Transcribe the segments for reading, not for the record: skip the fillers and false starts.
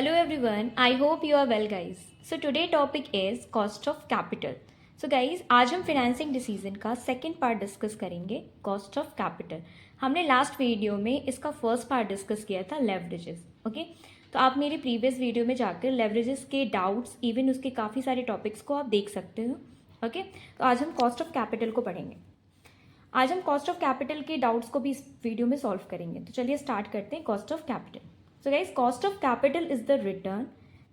Hello everyone, I hope you are well guys. So today topic is cost of capital. So guys, आज हम financing decision का second part discuss करेंगे cost of capital. हमने last video में इसका first part discuss किया था leverages. Okay, तो आप मेरी प्रीवियस वीडियो में जाकर लेवरेजेस के डाउट्स इवन उसके काफ़ी सारे टॉपिक्स को आप देख सकते हो. ओके, तो आज हम कॉस्ट ऑफ कैपिटल को पढ़ेंगे. आज हम कॉस्ट ऑफ कैपिटल के डाउट्स को भी इस वीडियो में सॉल्व करेंगे. तो चलिए स्टार्ट करते हैं cost of capital. So guys, cost of capital is the return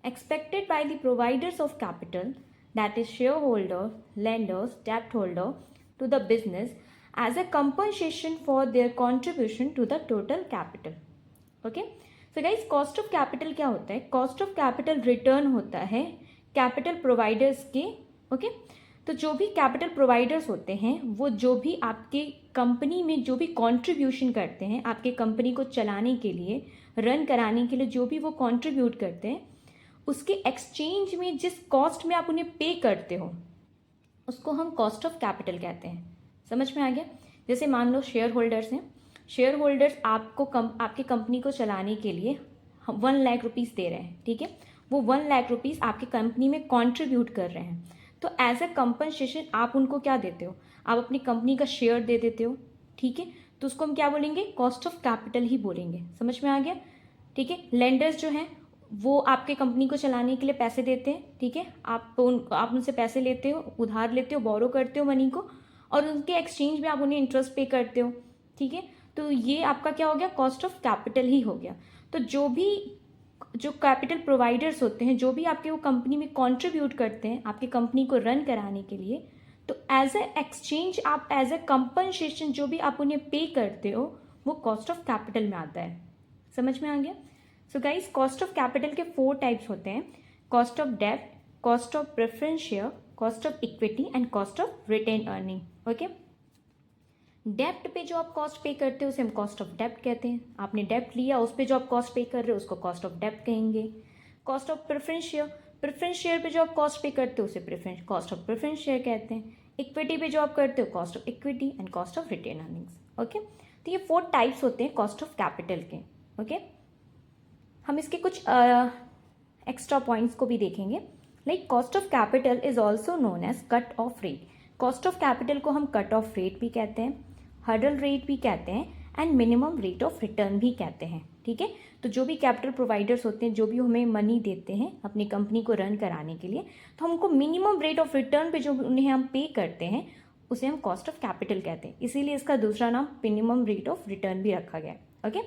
expected by the providers of capital, that is shareholder, lenders, debt holder to the business as a compensation for their contribution to the total capital. Okay? So guys, cost of capital क्या होता है? Cost of capital return होता है capital providers के. Okay? तो जो भी capital providers होते हैं वो जो भी आपके कंपनी में जो भी कंट्रीब्यूशन करते हैं, आपके कंपनी को चलाने के लिए, रन कराने के लिए जो भी वो कंट्रीब्यूट करते हैं, उसके एक्सचेंज में जिस कॉस्ट में आप उन्हें पे करते हो उसको हम कॉस्ट ऑफ कैपिटल कहते हैं. समझ में आ गया? जैसे मान लो शेयर होल्डर्स हैं. शेयर होल्डर्स आपको आपकी कंपनी को चलाने के लिए 1 लाख रुपीज़ दे रहे हैं. ठीक है, वो 1 लाख रुपीज़ आपकी कंपनी में कॉन्ट्रीब्यूट कर रहे हैं. तो एज अ कंपनसेशन आप उनको क्या देते हो? आप अपनी कंपनी का शेयर दे देते हो. ठीक है, तो उसको हम क्या बोलेंगे? कॉस्ट ऑफ कैपिटल ही बोलेंगे. समझ में आ गया? ठीक है, लेंडर्स जो हैं वो आपके कंपनी को चलाने के लिए पैसे देते हैं. ठीक है, आप उनसे पैसे लेते हो, उधार लेते हो, बोरो करते हो मनी को, और उनके एक्सचेंज में आप उन्हें इंटरेस्ट पे करते हो. ठीक है, तो ये आपका क्या हो गया? कॉस्ट ऑफ कैपिटल ही हो गया. तो जो कैपिटल प्रोवाइडर्स होते हैं, जो भी आपके वो कंपनी में कंट्रीब्यूट करते हैं आपकी कंपनी को रन कराने के लिए, तो एज ए एक्सचेंज आप एज ए कंपनसेशन जो भी आप उन्हें पे करते हो वो कॉस्ट ऑफ कैपिटल में आता है. समझ में आ गया? So guys, cost of capital के 4 टाइप्स होते हैं: कॉस्ट ऑफ डेब्ट, cost of preference share, cost of equity and cost of retained earning. Okay, डेप्ट पे जो आप कॉस्ट पे करते हो उसे हम कॉस्ट ऑफ डेप्ट कहते हैं. आपने डेप्ट लिया, उस पे जो आप कॉस्ट पे कर रहे हो उसको कॉस्ट ऑफ डेप्ट कहेंगे. कॉस्ट ऑफ प्रेफरेंस शेयर पे जो आप कॉस्ट पे करते हो उसे कॉस्ट ऑफ प्रेफरेंस शेयर कहते हैं. इक्विटी पे जो आप करते हो cost of equity and cost of retain earnings. Okay, तो ये 4 टाइप्स होते हैं कॉस्ट ऑफ कैपिटल के. ओके, हम इसके कुछ एक्स्ट्रा पॉइंट्स को भी देखेंगे. Like cost of capital is also known as cut off rate. Cost of capital को हम कट ऑफ रेट भी कहते हैं, हर्डल रेट भी कहते हैं, and minimum rate of return भी कहते हैं. ठीक है, तो जो भी कैपिटल प्रोवाइडर्स होते हैं, जो भी हमें मनी देते हैं अपनी कंपनी को रन कराने के लिए, तो हमको मिनिमम रेट ऑफ रिटर्न पे जो उन्हें हम पे करते हैं उसे हम कॉस्ट ऑफ कैपिटल कहते हैं. इसीलिए इसका दूसरा नाम मिनिमम रेट ऑफ रिटर्न भी रखा गया है. Okay,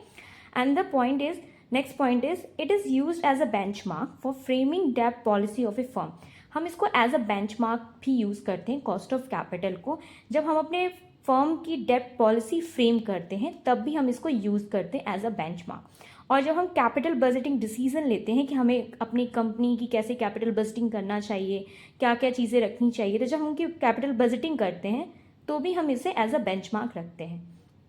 and the point is, next point is, it is used as a benchmark for framing डेब्ट पॉलिसी ऑफ ए फर्म. हम इसको एज अ बेंचमार्क भी यूज़ करते हैं कॉस्ट ऑफ कैपिटल को. जब हम अपने फर्म की डेब्ट पॉलिसी फ्रेम करते हैं तब भी हम इसको यूज़ करते हैं एज अ बेंचमार्क. और जब हम कैपिटल बजटिंग डिसीजन लेते हैं कि हमें अपनी कंपनी की कैसे कैपिटल बजटिंग करना चाहिए, क्या क्या चीज़ें रखनी चाहिए, तो जब हम उनकी कैपिटल बजटिंग करते हैं तो भी हम इसे एज अ बेंचमार्क रखते हैं.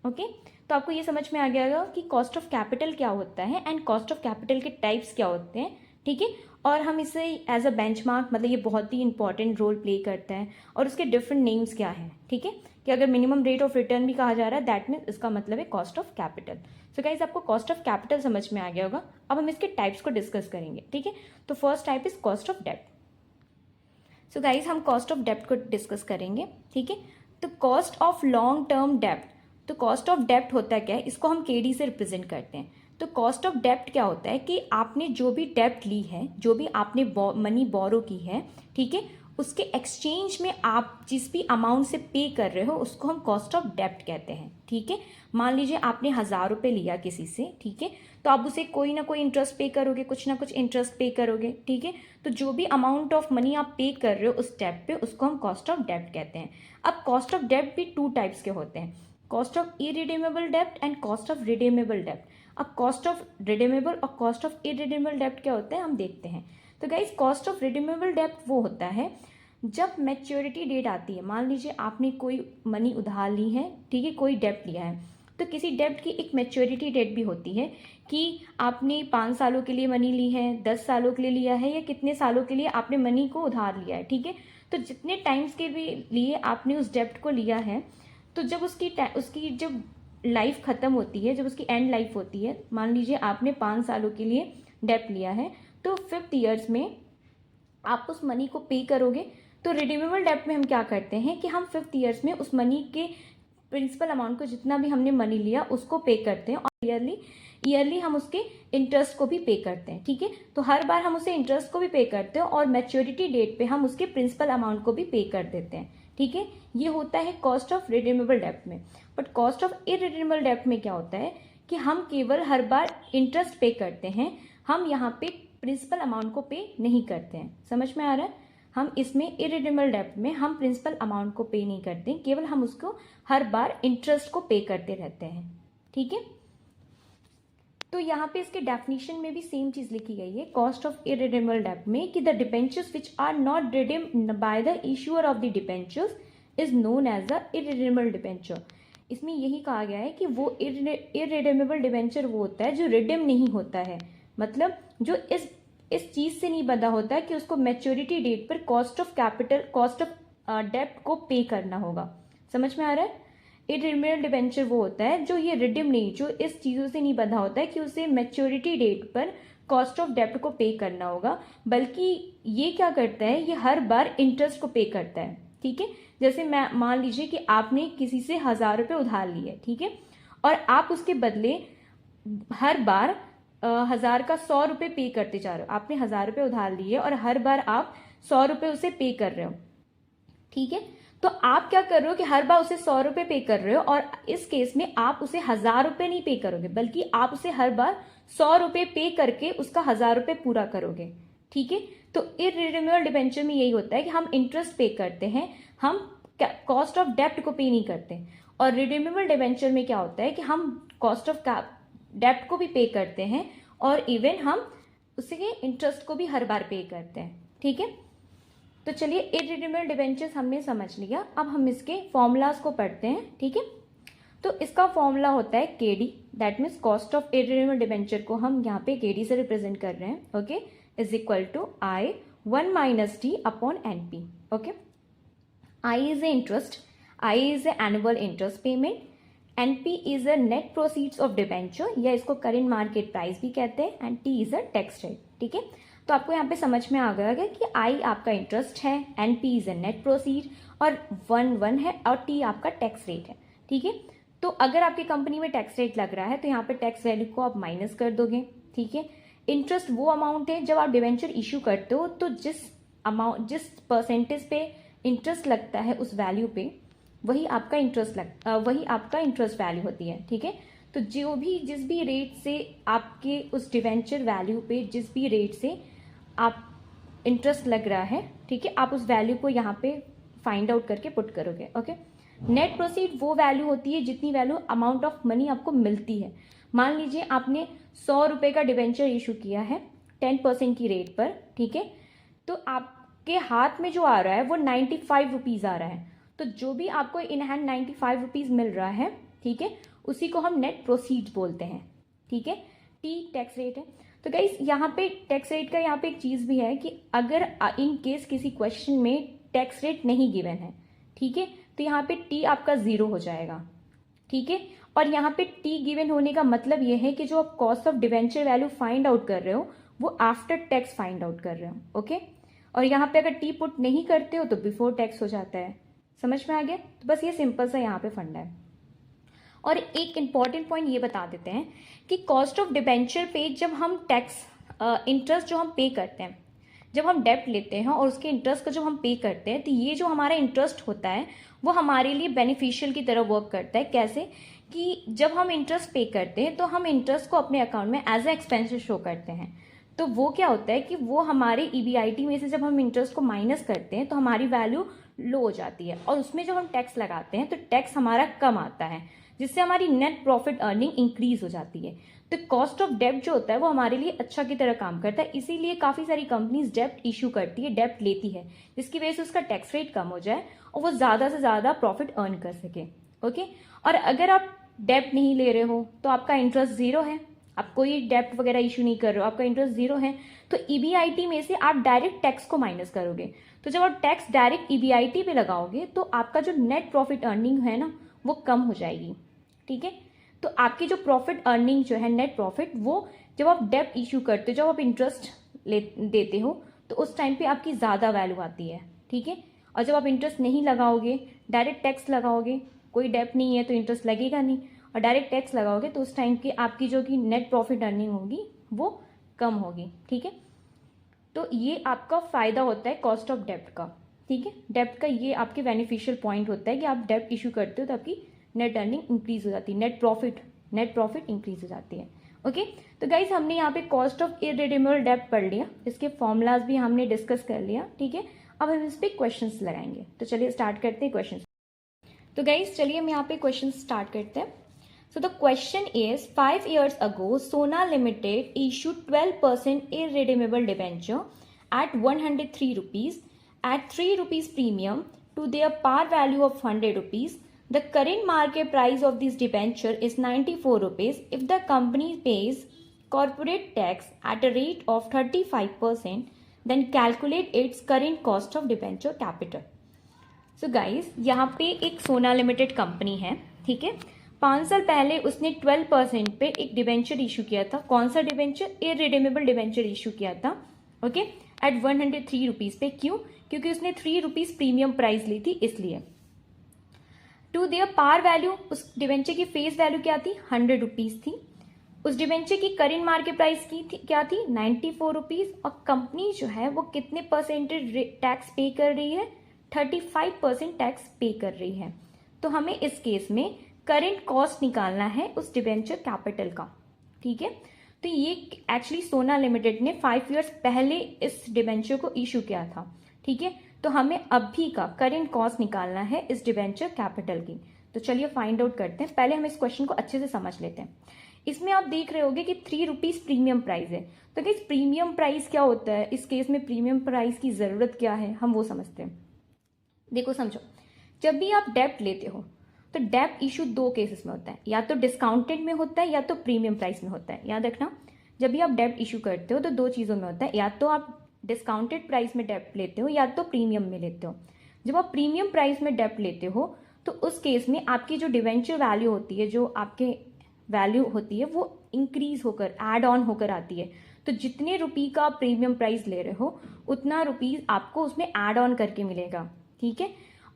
ओके, तो आपको ये समझ में आ गया होगा कि कॉस्ट ऑफ कैपिटल क्या होता है एंड कॉस्ट ऑफ कैपिटल के टाइप्स क्या होते हैं. ठीक है, और हम इसे एज अ बेंचमार्क, मतलब ये बहुत ही इंपॉर्टेंट रोल प्ले करता है, और उसके डिफरेंट नेम्स क्या हैं. ठीक है, कि अगर मिनिमम रेट ऑफ रिटर्न भी कहा जा रहा है दैट मीन्स इसका मतलब है cost of capital. So guys, आपको कॉस्ट ऑफ कैपिटल समझ में आ गया होगा. अब हम इसके टाइप्स को डिस्कस करेंगे. ठीक है, तो first type is cost of डेब्ट. सो गाइस, हम कॉस्ट ऑफ डेब्ट को डिस्कस करेंगे. ठीक है, तो कॉस्ट ऑफ लॉन्ग टर्म डेब्ट. तो कॉस्ट ऑफ डेब्ट होता है क्या है, इसको हम केडी से रिप्रेजेंट करते हैं. तो कॉस्ट ऑफ डेब्ट क्या होता है कि आपने जो भी डेब्ट ली है, जो भी आपने मनी बोरो की है, ठीक है, उसके एक्सचेंज में आप जिस भी अमाउंट से पे कर रहे हो उसको हम कॉस्ट ऑफ डेब्ट कहते हैं. ठीक है, मान लीजिए आपने 1000 रुपये लिया किसी से. ठीक है, तो आप उसे कोई ना कोई इंटरेस्ट पे करोगे, कुछ ना कुछ इंटरेस्ट पे करोगे. ठीक है, तो जो भी अमाउंट ऑफ मनी आप पे कर रहे हो उस डेब्ट पे उसको हम कॉस्ट ऑफ डेब्ट कहते हैं. अब कॉस्ट ऑफ डेब्ट भी 2 टाइप्स के होते हैं: कॉस्ट ऑफ इरिडीमेबल डेब्ट एंड कॉस्ट ऑफ रिडीमेबल डेब्ट. अब कॉस्ट ऑफ रिडीमेबल और कॉस्ट ऑफ इरिडीमेबल डेब्ट क्या होता है हम देखते हैं. तो गाइस, कॉस्ट ऑफ रिडीमेबल डेब्ट वो होता है जब मैच्योरिटी डेट आती है. मान लीजिए आपने कोई मनी उधार ली है, ठीक है, कोई डेब्ट लिया है, तो किसी डेब्ट की एक मैच्योरिटी डेट भी होती है कि आपने 5 सालों के लिए मनी ली है, 10 सालों के लिए लिया है, या कितने सालों के लिए आपने मनी को उधार लिया है. ठीक है, तो जितने टाइम्स के लिए आपने उस डेब्ट को लिया है, तो जब उसकी जब लाइफ ख़त्म होती है, जब उसकी एंड लाइफ होती है, मान लीजिए आपने 5 सालों के लिए डेप्ट लिया है तो 5th ईयर्स में आप उस मनी को पे करोगे। तो रिडीमेबल डेप्ट में हम क्या करते हैं कि हम 5th ईयर्स में उस मनी के प्रिंसिपल अमाउंट को, जितना भी हमने मनी लिया उसको पे करते हैं, और ईयरली हम उसके इंटरेस्ट को भी पे करते हैं। ठीक है, तो हर बार हम उसे इंटरेस्ट को भी पे करते हैं और मैच्योरिटी डेट पे हम उसके प्रिंसिपल अमाउंट को भी पे कर देते हैं। ठीक है, ये होता है कॉस्ट ऑफ रिडीमेबल डेप्ट में। बट कॉस्ट ऑफ इरिडीमेबल डेप्ट में क्या होता है कि हम केवल हर बार इंटरेस्ट पे करते हैं, हम यहाँ पे प्रिंसिपल अमाउंट को पे नहीं करते हैं। समझ में आ रहा है? हम इसमें इरिडीमेबल डेप्ट में हम प्रिंसिपल अमाउंट को पे नहीं करते हैं, केवल हम उसको हर बार इंटरेस्ट को पे करते रहते हैं। ठीक है, तो यहाँ पे इसके डेफिनेशन में भी सेम चीज लिखी गई है कॉस्ट ऑफ इरिडीमेबल डेप्ट में कि the debentures which are not redeemed by the issuer of the debentures is known as the irredeemable debenture. इसमें यही कहा गया है कि वो इरिडीमेबल डिबेंचर वो होता है जो रिडीम नहीं होता है, मतलब जो इस चीज से नहीं बंधा होता है कि उसको मैच्योरिटी डेट पर कॉस्ट ऑफ डेप्ट को पे करना होगा। समझ में आ रहा है? इरिडीमेबल डिबेंचर वो होता है जो ये रिडीम नहीं, जो इस चीजों से नहीं बंधा होता है कि उसे मैच्योरिटी डेट पर कॉस्ट ऑफ डेप्ट को पे करना होगा, बल्कि ये क्या करता है, ये हर बार इंटरेस्ट को पे करता है। ठीक है, जैसे मैं मान लीजिए कि आपने किसी से 1000 रुपये उधार लिए, ठीक है, और आप उसके बदले हर बार 1000 का 100 रुपये पे करते जा रहे हो। आपने 1000 रुपये उधार लिए और हर बार आप 100 रुपये उसे पे कर रहे हो। ठीक है, तो आप क्या कर रहे हो कि हर बार उसे 100 रुपये पे कर रहे हो, और इस केस में आप उसे 1000 रुपये नहीं पे करोगे, बल्कि आप उसे हर बार 100 रुपये पे करके उसका 1000 रुपये पूरा करोगे। ठीक है, तो इरिडीमेबल डिबेंचर में यही होता है कि हम इंटरेस्ट पे करते हैं, हम कॉस्ट ऑफ डेप्ट को पे नहीं करते। और रिडीमेबल डिबेंचर में क्या होता है कि हम कॉस्ट ऑफ डेप्ट को भी पे करते हैं और इवन हम उसके इंटरेस्ट को भी हर बार पे करते हैं। ठीक है, तो चलिए इरिडीमेबल डिबेंचर्स हमने समझ लिया, अब हम इसके फॉर्मूलाज को पढ़ते हैं। ठीक है, तो इसका फॉर्मूला होता है KD, that means cost of irredeemable debenture को हम यहाँ पे केडी से रिप्रेजेंट कर रहे हैं। Okay, is equal to I 1 minus T upon NP. Okay, I is a interest, I is a annual interest payment, NP is a net proceeds of debenture, या इसको करेंट मार्केट प्राइस भी कहते हैं, and T is a tax rate. ठीक है, तो आपको यहाँ पे समझ में आ गया कि आई आपका इंटरेस्ट है, NP is a net proceed, और 1 है, और टी आपका टैक्स रेट है। ठीक है, तो अगर आपकी कंपनी में टैक्स रेट लग रहा है तो यहाँ पे टैक्स वैल्यू को आप माइनस कर दोगे। ठीक है, इंटरेस्ट वो अमाउंट है जब आप डिबेंचर इश्यू करते हो तो जिस परसेंटेज पे इंटरेस्ट लगता है उस वैल्यू पे वही आपका इंटरेस्ट वैल्यू होती है। ठीक है, तो जिस भी रेट से आपके उस डिबेंचर वैल्यू पे जिस भी रेट से आप इंटरेस्ट लग रहा है, ठीक है, आप उस वैल्यू को यहाँ पे फाइंड आउट करके पुट करोगे। ओके, नेट प्रोसीड वो वैल्यू होती है जितनी वैल्यू अमाउंट ऑफ मनी आपको मिलती है। मान लीजिए आपने 100 रुपये का डिबेंचर इशू किया है 10% की रेट पर। ठीक है, तो आपके हाथ में जो आ रहा है वो 95 रुपीज़ आ रहा है, तो जो भी आपको इन हैंड 95 रुपीज़ मिल रहा है, ठीक है, उसी को हम नेट प्रोसीड्स बोलते हैं। ठीक है, टी टैक्स रेट है। तो गाइस यहाँ पे टैक्स रेट का यहाँ पे एक चीज़ भी है कि अगर इन केस किसी क्वेश्चन में टैक्स रेट नहीं गिवन है, ठीक है, तो यहाँ पे टी आपका 0 हो जाएगा। ठीक है, और यहाँ पे टी गिवन होने का मतलब ये है कि जो आप cost of debenture value find out कर रहे हो वो आफ्टर टैक्स फाइंड आउट कर रहे हो। ओके, और यहाँ पे अगर टी पुट नहीं करते हो तो बिफोर टैक्स हो जाता है। समझ में आ गया? तो बस ये सिंपल सा यहाँ पे फंडा है। और एक इंपॉर्टेंट पॉइंट ये बता देते हैं कि कॉस्ट ऑफ डिबेंचर पे जब हम टैक्स इंटरेस्ट जो हम पे करते हैं, जब हम डेप्ट लेते हैं और उसके इंटरेस्ट को जब हम पे करते हैं, तो ये जो हमारा इंटरेस्ट होता है वो हमारे लिए बेनिफिशियल की तरह वर्क करता है। कैसे कि जब हम इंटरेस्ट पे करते हैं तो हम इंटरेस्ट को अपने अकाउंट में एज ए एक्सपेंस शो करते हैं। तो वो क्या होता है कि वो हमारे ईबीआईटी में से जब हम इंटरेस्ट को माइनस करते हैं तो हमारी वैल्यू लो हो जाती है, और उसमें जब हम टैक्स लगाते हैं तो टैक्स हमारा कम आता है, जिससे हमारी नेट प्रॉफिट अर्निंग इंक्रीज हो जाती है। तो कॉस्ट ऑफ डेप्ट जो होता है वो हमारे लिए अच्छा की तरह काम करता है, इसीलिए काफ़ी सारी कंपनीज डेप्ट इशू करती है, डेप्ट लेती है, जिसकी वजह से उसका टैक्स रेट कम हो जाए और वो ज़्यादा से ज़्यादा प्रॉफिट अर्न कर सके। ओके, और अगर आप डेप्ट नहीं ले रहे हो तो आपका इंटरेस्ट 0 है, आप कोई डेप्ट वगैरह इशू नहीं कर रहे हो, आपका इंटरेस्ट 0 है, तो ईबीआईटी में से आप डायरेक्ट टैक्स को माइनस करोगे। तो जब आप टैक्स डायरेक्ट ईबीआईटी पे लगाओगे तो आपका जो नेट प्रॉफिट अर्निंग है ना वो कम हो जाएगी। ठीक है, तो आपकी जो प्रॉफिट अर्निंग जो है, नेट प्रॉफिट, वो जब आप डेब्ट इशू करते हो, जब आप इंटरेस्ट देते हो, तो उस टाइम पे आपकी ज़्यादा वैल्यू आती है, ठीक है। और जब आप इंटरेस्ट नहीं लगाओगे, डायरेक्ट टैक्स लगाओगे, कोई डेब्ट नहीं है तो इंटरेस्ट लगेगा नहीं, और डायरेक्ट टैक्स लगाओगे तो उस टाइम की आपकी जो कि नेट प्रॉफिट अर्निंग होगी वो कम होगी, ठीक है। तो ये आपका फ़ायदा होता है कॉस्ट ऑफ डेब्ट का, ठीक है। डेब्ट का ये आपके बेनिफिशियल पॉइंट होता है कि आप डेब्ट इशू करते हो तो आपकी नेट अर्निंग इंक्रीज हो जाती है, नेट प्रॉफिट इंक्रीज हो जाती है, ओके। तो गाइज हमने यहाँ पे कॉस्ट ऑफ इररिडीमेबल डेब्ट पढ़ लिया, इसके फॉर्मूलाज भी हमने डिस्कस कर लिया, ठीक है। अब हम इस पर क्वेश्चंस लगाएंगे, तो चलिए स्टार्ट करते हैं क्वेश्चन। तो गाइज चलिए हम यहाँ पे क्वेश्चन स्टार्ट करते हैं। So the question is, 5 years ago, Sona Limited issued 12% irredeemable debenture at 103 rupees at 3 rupees premium to their par value of 100 rupees. The current market price of this debenture is 94 rupees. If the company pays corporate tax at a rate of 35%, then calculate its current cost of debenture capital. So guys, यहाँ पे एक सोना limited company है, ठीक है। 5 साल पहले उसने 12% पे एक डिबेंचर इशू किया था। कौन सा डिबेंचर? इररिडीमेबल डिबेंचर इशू किया था, ओके, एट 103 रुपीज पे। क्यों? क्योंकि उसने 3 रुपीज प्रीमियम प्राइस ली थी, इसलिए। टू देयर पार वैल्यू, उस डिबेंचर की फेस वैल्यू क्या थी? 100 रुपीज थी। उस डिबेंचर की करेंट मार्केट प्राइस की थी क्या थी? 94 रुपीज। और कंपनी जो है वो कितने परसेंटेज टैक्स पे कर रही है? 35% टैक्स पे कर रही है। तो हमें इस केस में करेंट कॉस्ट निकालना है उस डिबेंचर कैपिटल का, ठीक है। तो ये एक्चुअली सोना लिमिटेड ने 5 इयर्स पहले इस डिबेंचर को इशू किया था, ठीक है। तो हमें अभी का करेंट कॉस्ट निकालना है इस डिबेंचर कैपिटल की। तो चलिए फाइंड आउट करते हैं। पहले हम इस क्वेश्चन को अच्छे से समझ लेते हैं। इसमें आप देख रहे होंगे कि 3 रुपीज प्रीमियम प्राइस है। तो गाइस प्रीमियम प्राइस क्या होता है? इस केस में प्रीमियम प्राइस की जरूरत क्या है, हम वो समझते हैं। देखो समझो, जब भी आप डेब्ट लेते हो तो डेब्ट इशू 2 केसेस में होता है, या तो डिस्काउंटेड में होता है या तो प्रीमियम प्राइस में होता है। याद रखना, जब भी आप डेब्ट इशू करते हो तो 2 चीज़ों में होता है, या तो आप डिस्काउंटेड प्राइस में डेब्ट लेते हो या तो प्रीमियम में लेते हो। जब आप प्रीमियम प्राइस में डेब्ट लेते हो तो उस केस में आपकी जो डिवेंचर वैल्यू होती है, जो आपके वैल्यू होती है, वो इंक्रीज होकर ऐड ऑन होकर आती है। तो जितने रुपये का आप प्रीमियम प्राइस ले रहे हो उतना रुपीज आपको उसमें ऐड ऑन करके मिलेगा, ठीक है।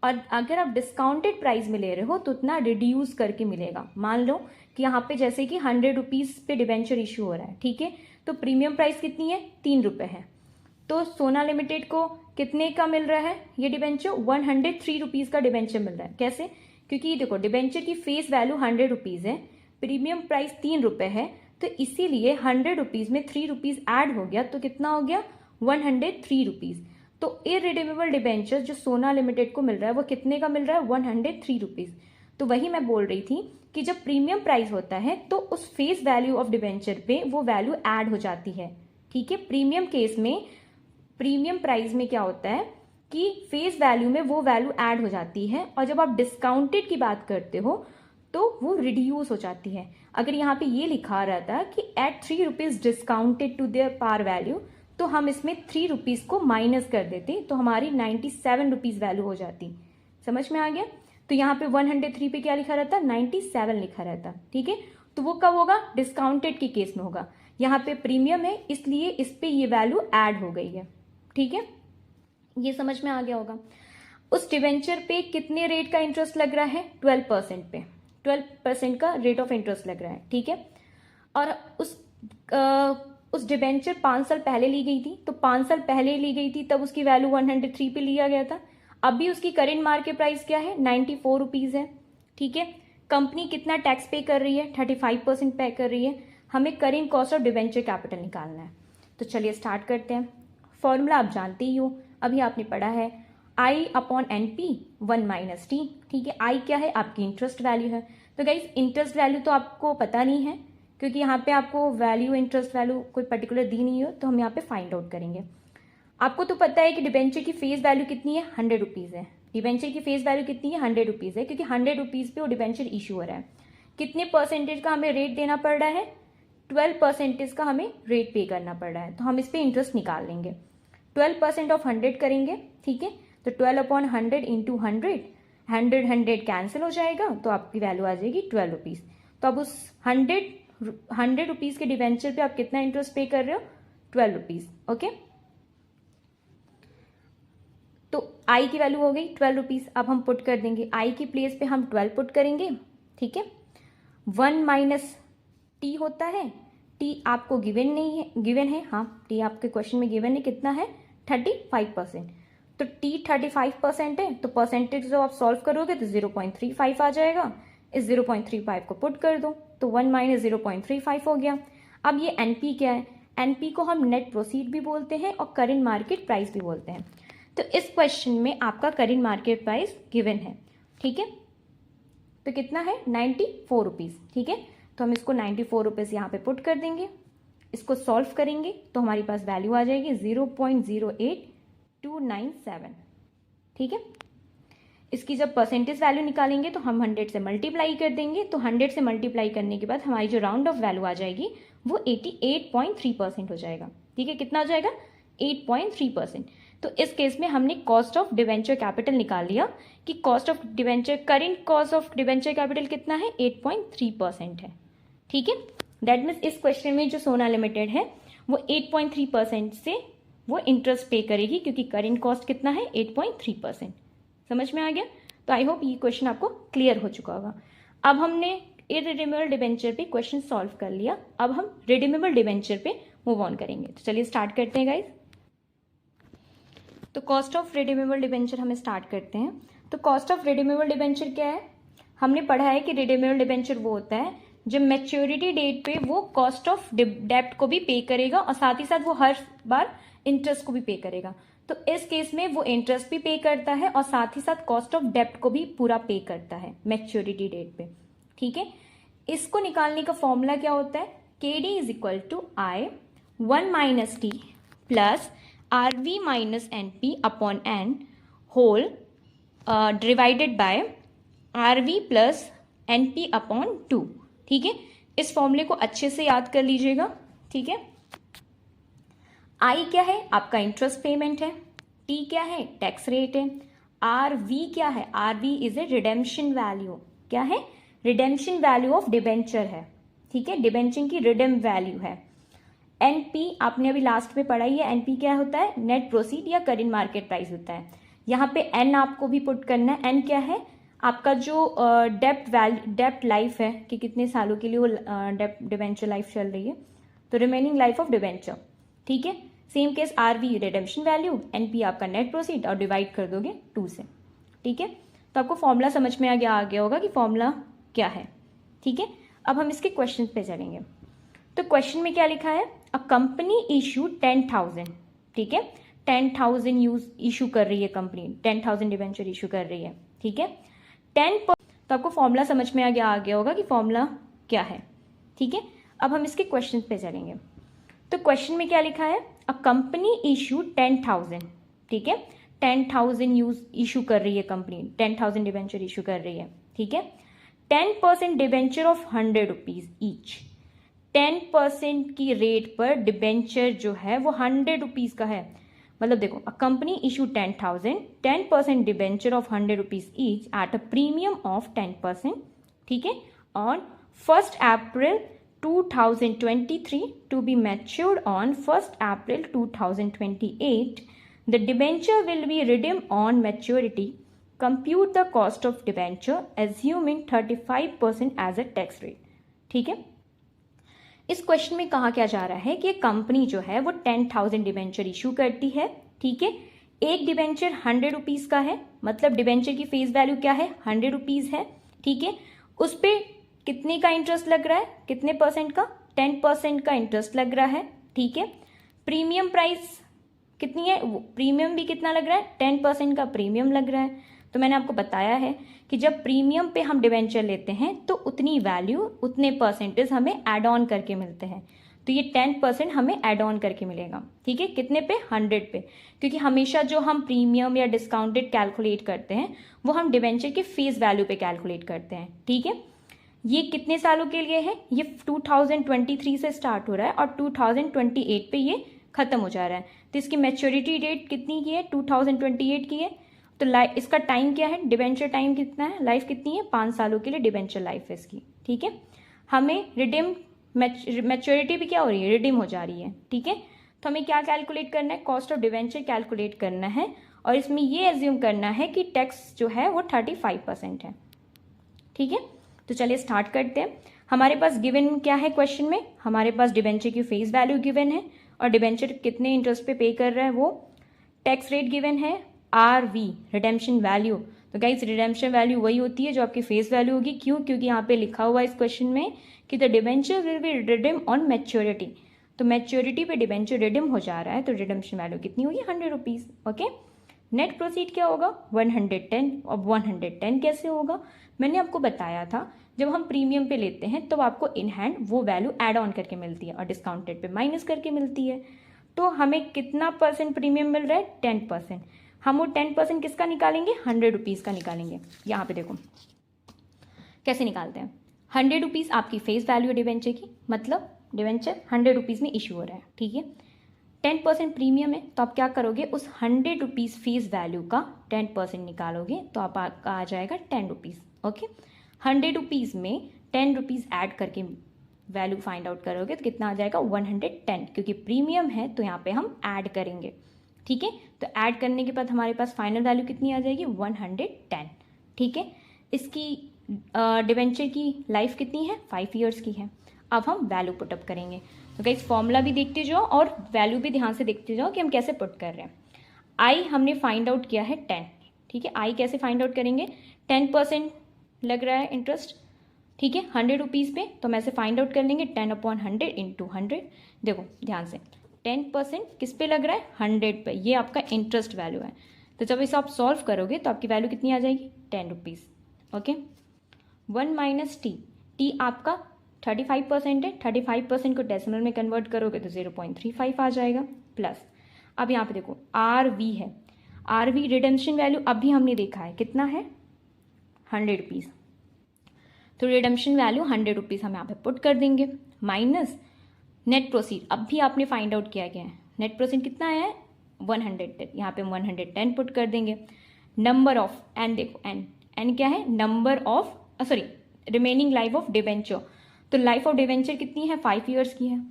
और अगर आप डिस्काउंटेड प्राइस में ले रहे हो तो उतना रिड्यूस करके मिलेगा। मान लो कि यहाँ पे जैसे कि 100 रुपीज पे डिबेंचर इशू हो रहा है, ठीक है। तो प्रीमियम प्राइस कितनी है? 3 रुपए है। तो सोना लिमिटेड को कितने का मिल रहा है ये डिबेंचर? 103 रुपीज का डिबेंचर मिल रहा है। कैसे? क्योंकि देखो डिबेंचर की फेस वैल्यू 100 रुपीज है, प्रीमियम प्राइस 3 रुपए है, तो इसीलिए 100 रुपीज में 3 रुपीज ऐड हो गया, तो कितना हो गया? 103 रुपीज। तो इररिडीमेबल डिबेंचर जो सोना लिमिटेड को मिल रहा है वो कितने का मिल रहा है? 103 रुपीज। तो वही मैं बोल रही थी कि जब प्रीमियम प्राइस होता है तो उस फेस वैल्यू ऑफ डिबेंचर पे वो वैल्यू ऐड हो जाती है, ठीक है। प्रीमियम केस में, प्रीमियम प्राइस में क्या होता है कि फेस वैल्यू में वो वैल्यू ऐड हो जाती है, और जब आप डिस्काउंटेड की बात करते हो तो वो रिड्यूस हो जाती है। अगर यहाँ पे ये लिखा रहता कि at 3 rupees discounted to their par value, तो हम इसमें 3 रुपीज को माइनस कर देते तो हमारी 97 रुपीज वैल्यू हो जाती। समझ में आ गया? तो यहाँ पे 103 पे क्या लिखा रहता? 97 लिखा रहता, ठीक है। तो वो कब होगा? डिस्काउंटेड के केस में होगा। यहाँ पे प्रीमियम है इसलिए इस पे ये वैल्यू ऐड हो गई है, ठीक है। ये समझ में आ गया होगा। उस डिवेंचर पे कितने रेट का इंटरेस्ट लग रहा है? 12% पे 12% का रेट ऑफ इंटरेस्ट लग रहा है, ठीक है। और उस डिबेंचर 5 साल पहले ली गई थी, तो 5 साल पहले ली गई थी तब उसकी वैल्यू 103 पे लिया गया था। अभी उसकी करेंट मार्केट प्राइस क्या है? 94 रुपीज है, ठीक है। कंपनी कितना टैक्स पे कर रही है? 35% पे कर रही है। हमें current cost of debenture capital निकालना है। तो चलिए स्टार्ट करते हैं। फॉर्मूला आप जानते ही हो, अभी आपने पढ़ा है, I/NP 1 - T, ठीक है। I क्या है? आपकी इंटरेस्ट वैल्यू है। तो गाइस इंटरेस्ट वैल्यू तो आपको पता नहीं है, क्योंकि यहाँ पे आपको वैल्यू, इंटरेस्ट वैल्यू कोई पर्टिकुलर दी नहीं हो, तो हम यहाँ पे फाइंड आउट करेंगे। आपको तो पता है कि डिबेंचर की फेस वैल्यू कितनी है? 100 रुपीज है। डिबेंचर की फेस वैल्यू कितनी है? 100 रुपीज है, क्योंकि 100 रुपीज पे वो डिबेंचर इशू हो रहा है। कितने परसेंटेज का हमें रेट देना पड़ रहा है? 12% का हमें रेट पे करना पड़ रहा है। तो हम इस पे इंटरेस्ट निकाल लेंगे। 12% ऑफ 100 करेंगे, ठीक है। तो 12/100 इंटू 100 कैंसिल हो जाएगा, तो आपकी वैल्यू आ जाएगी 12 रुपीज। तो अब उस 100 रुपीज़ के डिवेंचर पे आप कितना इंटरेस्ट पे कर रहे हो? 12 रुपीज़। ओके, तो आई की वैल्यू हो गई 12 रुपीज़। अब हम पुट कर देंगे, आई की प्लेस पे हम 12 पुट करेंगे। ठीक है, 1 माइनस टी होता है, टी आपको गिवन नहीं है, गिवन है, हाँ टी आपके क्वेश्चन में गिवन है, कितना है? 35%। तो टी 35% है, तो परसेंटेज जो आप सॉल्व करोगे तो 0.35 आ जाएगा। इस 0.35 को पुट कर दो, तो 1 माइनस 0.35 हो गया। अब ये एनपी क्या है? एनपी को हम नेट प्रोसीड भी बोलते हैं और करेंट मार्केट प्राइस भी बोलते हैं। तो इस क्वेश्चन में आपका करेंट मार्केट प्राइस गिवन है। ठीक है, तो कितना है? 94 रुपीज़। ठीक है, तो हम इसको 94 रुपीज़ यहाँ पे पुट कर देंगे। इसको सॉल्व करेंगे तो हमारे पास वैल्यू आ जाएगी 0.08297। ठीक है, इसकी जब परसेंटेज वैल्यू निकालेंगे तो हम 100 से मल्टीप्लाई कर देंगे। तो 100 से मल्टीप्लाई करने के बाद हमारी जो राउंड ऑफ वैल्यू आ जाएगी वो 88.3% हो जाएगा। ठीक है, कितना हो जाएगा? 8.3%। तो इस केस में हमने कॉस्ट ऑफ डिवेंचर कैपिटल निकाल लिया कि cost of debenture, current cost of debenture capital कितना है? 8.3% है। ठीक है, दैट मीन्स इस क्वेश्चन में जो सोना लिमिटेड है वो 8.3% से वो इंटरेस्ट पे करेगी, क्योंकि करेंट कॉस्ट कितना है? 8.3%। समझ में आ गया? तो आई होप ये क्वेश्चन आपको क्लियर हो चुका होगा। अब हमने इररिडीमेबल डिवेंचर पे क्वेश्चन सॉल्व कर लिया, अब हम रिडीमेबल डिवेंचर पे मूव ऑन करेंगे। तो चलिए स्टार्ट करते हैं गाइज। तो कॉस्ट ऑफ रिडीमेबल डिवेंचर हमें स्टार्ट करते हैं। तो कॉस्ट ऑफ रिडीमेबल डिवेंचर क्या है? हमने पढ़ा है कि रिडीमेबल डिवेंचर वो होता है जब मैच्योरिटी डेट पे वो कॉस्ट ऑफ डेप्ट को भी पे करेगा और साथ ही साथ वो हर बार इंटरेस्ट को भी पे करेगा। तो इस केस में वो इंटरेस्ट भी पे करता है और साथ ही साथ कॉस्ट ऑफ डेप्ट को भी पूरा पे करता है मैच्योरिटी डेट पे। ठीक है, इसको निकालने का फॉर्मूला क्या होता है? KD is equal to I 1 minus T plus RV minus NP upon N whole divided by RV plus NP upon 2। ठीक है, इस फॉर्मूले को अच्छे से याद कर लीजिएगा। ठीक है, आई क्या है? आपका इंटरेस्ट पेमेंट है। टी क्या है? टैक्स रेट है। RV क्या है? RV is a redemption value. क्या है? रिडेम्पशन वैल्यू ऑफ डिबेंचर है। ठीक है, डिबेंचर की रिडेम वैल्यू है। NP आपने अभी लास्ट में पढ़ा ही है। NP क्या होता है? नेट प्रोसीड या करेंट मार्केट प्राइस होता है। यहाँ पे N आपको भी पुट करना है। N क्या है? आपका जो डेप्ट लाइफ है कि कितने सालों के लिए वो डिबेंचर लाइफ चल रही है, तो रिमेनिंग लाइफ ऑफ डिबेंचर। ठीक है, same case RV redemption value, NP आपका नेट प्रोसीड और डिवाइड कर दोगे 2 से। ठीक है, तो आपको फॉर्मूला समझ में आ गया होगा कि फॉर्मूला क्या है। ठीक है, अब हम इसके क्वेश्चन पे चलेंगे। तो क्वेश्चन में क्या लिखा है? A company issue 10,000। ठीक है, 10,000 इशू कर रही है कंपनी, 10,000 डिबेंचर इशू कर रही है। ठीक है, 10%। तो आपको फॉर्मूला समझ में आ गया होगा कि फॉर्मूला क्या है। ठीक है, अब हम इसके क्वेश्चन पे चलेंगे। तो क्वेश्चन में क्या लिखा है? A company issue 10,000। ठीक है, 10,000 इशू कर रही है कंपनी, 10,000 डिबेंचर इशू कर रही है। ठीक है, 10% डिबेंचर ऑफ 100 रुपीज ईच। 10% की रेट पर डिबेंचर जो है वो 100 रुपीज का है। मतलब देखो, a company issue 10,000, 10% debenture of 100 rupees each at a premium of 10%। ठीक है, on 1st April 2023 to be matured on 1st April 2028. The debenture will be redeemed on maturity. Compute the cost of debenture assuming 35% as a tax rate. ठीक है, इस question में कहा क्या जा रहा है कि कंपनी जो है वो 10,000 डिबेंचर इशू करती है। ठीक है, एक डिबेंचर 100 रुपीज का है, मतलब डिबेंचर की फेस वैल्यू क्या है? 100 रुपीज है। ठीक है, उस पर कितने का इंटरेस्ट लग रहा है? कितने परसेंट का? 10% का इंटरेस्ट लग रहा है। ठीक है, प्रीमियम प्राइस कितनी है? प्रीमियम भी कितना लग रहा है? 10% का प्रीमियम लग रहा है। तो मैंने आपको बताया है कि जब प्रीमियम पे हम डिबेंचर लेते हैं तो उतनी वैल्यू, उतने परसेंटेज हमें ऐड ऑन करके मिलते हैं। तो ये 10% हमें ऐड ऑन करके मिलेगा। ठीक है, कितने पे? 100 पे, क्योंकि हमेशा जो हम प्रीमियम या डिस्काउंटेड कैलकुलेट करते हैं वो हम डिबेंचर के फेस वैल्यू पे कैलकुलेट करते हैं। ठीक है, ये कितने सालों के लिए है? ये 2023 से स्टार्ट हो रहा है और 2028 पे ये खत्म हो जा रहा है। तो इसकी मैच्योरिटी डेट कितनी की है? 2028 की है। तो इसका टाइम क्या है? डिबेंचर टाइम कितना है? लाइफ कितनी है? 5 सालों के लिए डिबेंचर लाइफ है इसकी। ठीक है, हमें रिडीम मैच्योरिटी भी क्या हो रही है, रिडीम हो जा रही है, ठीक है। तो हमें क्या कैलकुलेट करना है, कॉस्ट ऑफ डिवेंचर कैलकुलेट करना है, और इसमें ये एज्यूम करना है कि टैक्स जो है वो 35% है, ठीक है। तो चलिए स्टार्ट करते हैं। हमारे पास गिवन क्या है क्वेश्चन में, हमारे पास डिवेंचर की फेस वैल्यू गिवन है और डिवेंचर कितने इंटरेस्ट पे कर रहा है वो, टैक्स रेट गिवन है, RV रिडेम्पशन वैल्यू। तो गाइस रिडेम्पशन वैल्यू वही होती है जो आपकी फेस वैल्यू होगी, क्यों, क्योंकि यहाँ पे लिखा हुआ है इस क्वेश्चन में कि the debenture will be redeem on maturity. तो मैच्योरिटी पे डिवेंचर रिडीम हो जा रहा है, तो रिडेम्पशन वैल्यू कितनी होगी, 100 रुपीज़, ओके। नेट प्रोसीड क्या होगा, 110। अब 110 कैसे होगा, मैंने आपको बताया था जब हम प्रीमियम पे लेते हैं तो आपको इन हैंड वो वैल्यू ऐड ऑन करके मिलती है और डिस्काउंटेड पे माइनस करके मिलती है। तो हमें कितना परसेंट प्रीमियम मिल रहा है, 10%। हम वो 10% किसका निकालेंगे, 100 रुपीज़ का निकालेंगे। यहाँ पे देखो कैसे निकालते हैं, 100 रुपीज़ आपकी फेस वैल्यू है डिवेंचर की, मतलब डिवेंचर 100 रुपीज़ में इशू हो रहा है, ठीक है। 10% प्रीमियम है, तो आप क्या करोगे, उस 100 रुपीज़ फेस वैल्यू का 10% निकालोगे, तो आपका आ जाएगा 10 रुपीज़, ओके। 100 रुपीज़ में 10 रुपीज़ ऐड करके वैल्यू फाइंड आउट करोगे तो कितना आ जाएगा, 110, क्योंकि प्रीमियम है तो यहाँ पे हम ऐड करेंगे, ठीक है। तो ऐड करने के बाद हमारे पास फाइनल वैल्यू कितनी आ जाएगी, 110, ठीक है। इसकी डिवेंचर की लाइफ कितनी है, 5 ईयर्स की है। अब हम वैल्यू पुटअप करेंगे, तो गाइस फॉर्मूला भी देखते जाओ और वैल्यू भी ध्यान से देखते जाओ कि हम कैसे पुट कर रहे हैं। आई हमने फाइंड आउट किया है 10, ठीक है। आई कैसे फाइंड आउट करेंगे, 10% लग रहा है इंटरेस्ट, ठीक है, 100 रुपीज़ पे, तो हम ऐसे फाइंड आउट कर लेंगे 10/100 इंटू 100। देखो ध्यान से 10% किस पे लग रहा है, 100 पे, ये आपका इंटरेस्ट वैल्यू है। तो जब इसे आप सॉल्व करोगे तो आपकी वैल्यू कितनी आ जाएगी, 10 rupees, okay. 1 minus T, T आपका 35% है, 35% को डेसिमल में कन्वर्ट करोगे तो 0.35 आ जाएगा, प्लस अब यहाँ पे देखो RV है, RV रिडेम्पशन वैल्यू अभी हमने देखा है कितना है, 100 रुपीज़। तो रिडेम्पशन वैल्यू 100 रुपीज़ हम यहाँ पे पुट कर देंगे, माइनस नेट प्रोसीड, अब भी आपने फाइंड आउट किया गया है, नेट प्रोसीड कितना आया है, 110, यहाँ पे हम 110 पुट कर देंगे। नंबर ऑफ एन, देखो एन क्या है, number of sorry remaining life of debenture, तो लाइफ ऑफ डिवेंचर कितनी है, 5 ईयर्स की है,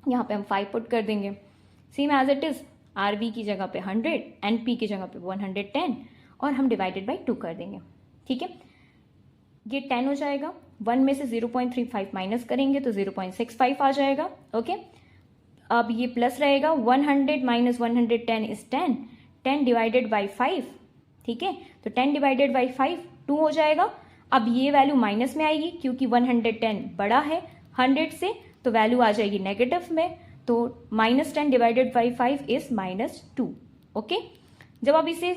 यहाँ पे हम 5 पुट कर देंगे। Same as it is, RV की जगह पे 100, NP की जगह पे 110 और हम डिवाइडेड बाई 2 कर देंगे, ठीक है। ये 10 हो जाएगा, 1 में से 0.35 माइनस करेंगे तो 0.65 आ जाएगा, ओके। अब ये प्लस रहेगा, 100 माइनस 110 इज 10, 10 डिवाइडेड बाई 5, ठीक है। तो 10 डिवाइडेड बाई 5 2 हो जाएगा। अब ये वैल्यू माइनस में आएगी क्योंकि 110 बड़ा है 100 से, तो वैल्यू आ जाएगी नेगेटिव में, तो -10 डिवाइडेड बाई 5 इज -2, ओके। जब आप इसे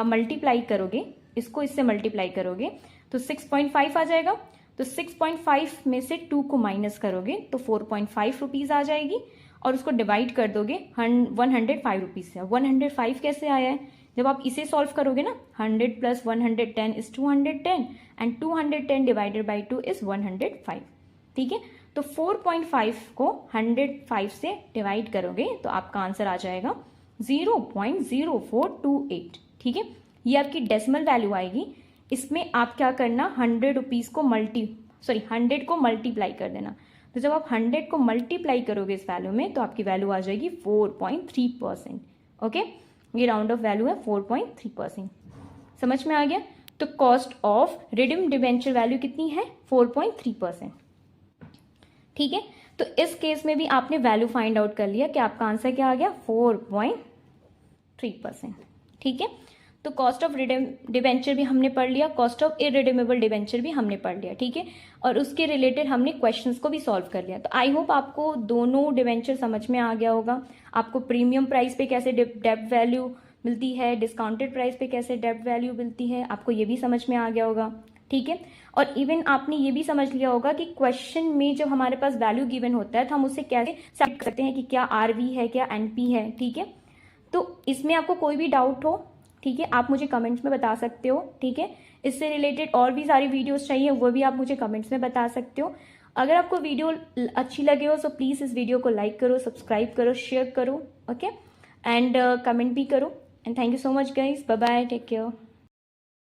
मल्टीप्लाई करोगे, इसको इससे मल्टीप्लाई करोगे तो 6.5 आ जाएगा, तो 6.5 में से 2 को माइनस करोगे तो 4.5 रुपीज़ आ जाएगी, और उसको डिवाइड कर दोगे 105 रुपीज़ से। 105 कैसे आया है, जब आप इसे सॉल्व करोगे ना, 100 plus 110 is 210 and 210 divided by 2 is 105, ठीक है। तो 4.5 को 105 से डिवाइड करोगे तो आपका आंसर आ जाएगा 0.0428, ठीक है। ये आपकी डेसिमल वैल्यू आएगी। इसमें आप क्या करना, 100 रुपीज़ को 100 को मल्टीप्लाई कर देना। तो जब आप 100 को मल्टीप्लाई करोगे इस वैल्यू में तो आपकी वैल्यू आ जाएगी 4.3%, ओके। ये राउंड ऑफ वैल्यू है 4.3%, समझ में आ गया। तो cost of redeemed debenture value कितनी है, 4.3%, ठीक है। तो इस केस में भी आपने वैल्यू फाइंड आउट कर लिया कि आपका आंसर क्या आ गया, 4.3%, ठीक है। तो कॉस्ट ऑफ डिबेंचर भी हमने पढ़ लिया, कॉस्ट ऑफ इररिडीमेबल डिबेंचर भी हमने पढ़ लिया, ठीक है। और उसके रिलेटेड हमने क्वेश्चंस को भी सॉल्व कर लिया। तो आई होप आपको दोनों डिबेंचर समझ में आ गया होगा। आपको प्रीमियम प्राइस पे कैसे डेब्ट वैल्यू मिलती है, डिस्काउंटेड प्राइस पे कैसे डेब्ट वैल्यू मिलती है, आपको ये भी समझ में आ गया होगा, ठीक है। और इवन आपने ये भी समझ लिया होगा कि क्वेश्चन में जब हमारे पास वैल्यू गिवन होता है तो हम उससे कैसे सेट कर सकते हैं कि क्या RV है, क्या NP है, ठीक है। तो इसमें आपको कोई भी डाउट हो, ठीक है, आप मुझे कमेंट्स में बता सकते हो, ठीक है। इससे रिलेटेड और भी सारी वीडियोस चाहिए, वो भी आप मुझे कमेंट्स में बता सकते हो। अगर आपको वीडियो अच्छी लगे हो तो प्लीज़ इस वीडियो को लाइक करो, सब्सक्राइब करो, शेयर करो, ओके, एंड कमेंट भी करो। And thank you so much guys, bye bye, take care.